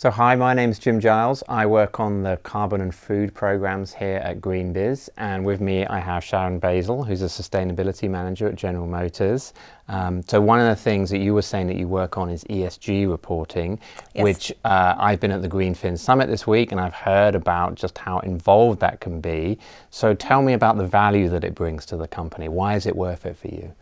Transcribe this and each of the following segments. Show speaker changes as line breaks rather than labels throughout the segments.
So hi, my name's Jim Giles. I work on the carbon and food programs here at GreenBiz, and with me I have Sharon Basel, who's a sustainability manager at General Motors. So one of the things that you were saying that you work on is ESG reporting,
Yes.
which I've been at the Greenfin Summit this week and I've heard about just how involved that can be. So tell me about the value that it brings to the company. Why is it worth it for you?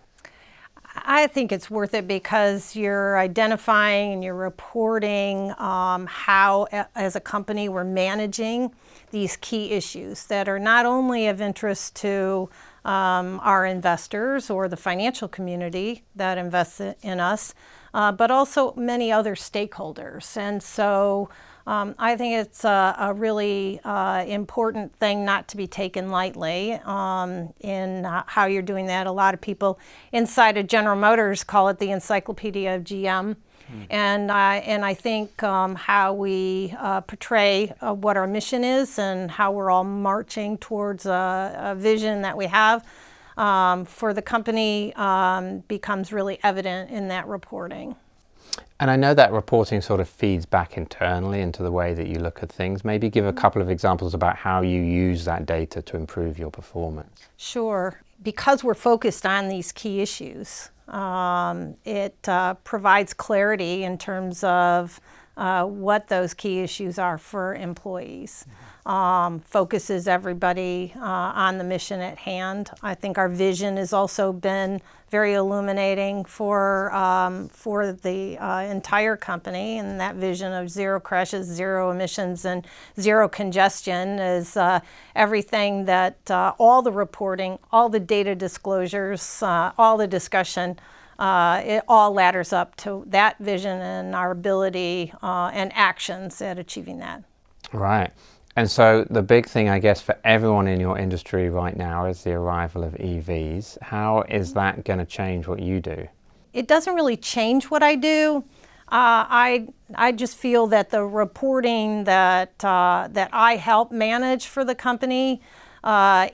I think it's worth it because you're identifying and you're reporting how, as a company, we're managing these key issues that are not only of interest to our investors or the financial community that invests in us, but also many other stakeholders. And so I think it's a really important thing not to be taken lightly in how you're doing that. A lot of people inside of General Motors call it the encyclopedia of GM. And I think how we portray what our mission is and how we're all marching towards a vision that we have for the company becomes really evident in that reporting.
And I know that reporting sort of feeds back internally into the way that you look at things. Maybe give a couple of examples about how you use that data to improve your performance.
Sure. Because we're focused on these key issues, it provides clarity in terms of what those key issues are for employees. Focuses everybody on the mission at hand. I think our vision has also been very illuminating for the entire company, and that vision of zero crashes, zero emissions, and zero congestion is everything that all the reporting, all the data disclosures, all the discussion, it all ladders up to that vision and our ability and actions at achieving that.
Right. And so the big thing, I guess, for everyone in your industry right now is the arrival of EVs. How is that going to change what you do?
It doesn't really change what I do. I just feel that the reporting that I help manage for the company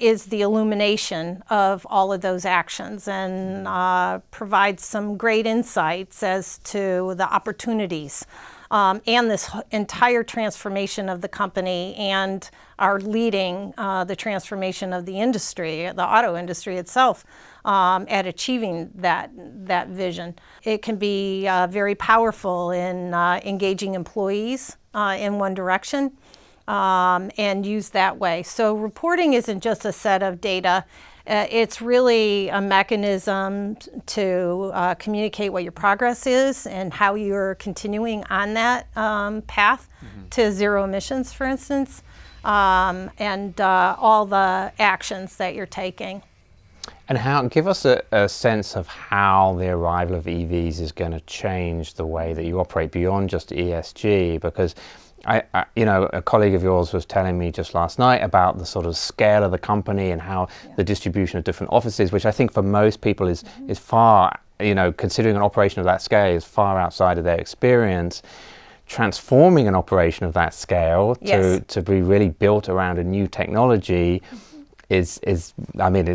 is the illumination of all of those actions and provides some great insights as to the opportunities and this entire transformation of the company and are leading the transformation of the industry, the auto industry itself, at achieving that vision. It can be very powerful in engaging employees in one direction and used that way. So reporting isn't just a set of data. It's really a mechanism to communicate what your progress is and how you're continuing on that path to zero emissions, for instance, and all the actions that you're taking.
And give us a sense of how the arrival of EVs is going to change the way that you operate beyond just ESG, because a colleague of yours was telling me just last night about the sort of scale of the company and how the distribution of different offices, which I think for most people is far, considering an operation of that scale is far outside of their experience. Transforming an operation of that scale to be really built around a new technology is it's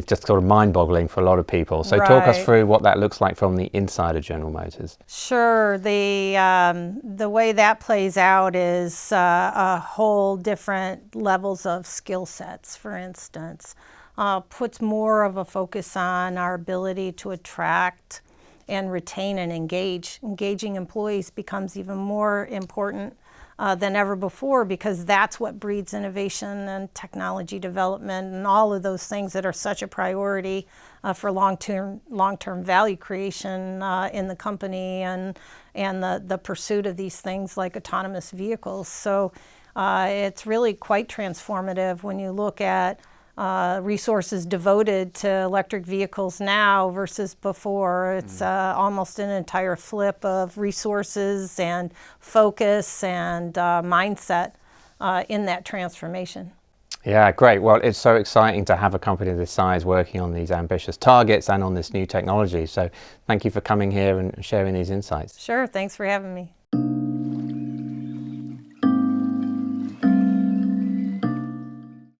just sort of mind-boggling for a lot of people. So talk us through what that looks like from the inside of General Motors.
Sure. The way that plays out is a whole different levels of skill sets, for instance. Puts more of a focus on our ability to attract and retain and engage. Engaging employees becomes even more important than ever before, because that's what breeds innovation and technology development and all of those things that are such a priority for long-term value creation in the company and the pursuit of these things like autonomous vehicles. So it's really quite transformative when you look at resources devoted to electric vehicles now versus before. It's almost an entire flip of resources and focus and mindset in that transformation.
Yeah, great. Well, it's so exciting to have a company this size working on these ambitious targets and on this new technology. So thank you for coming here and sharing these insights.
Sure, thanks for having me.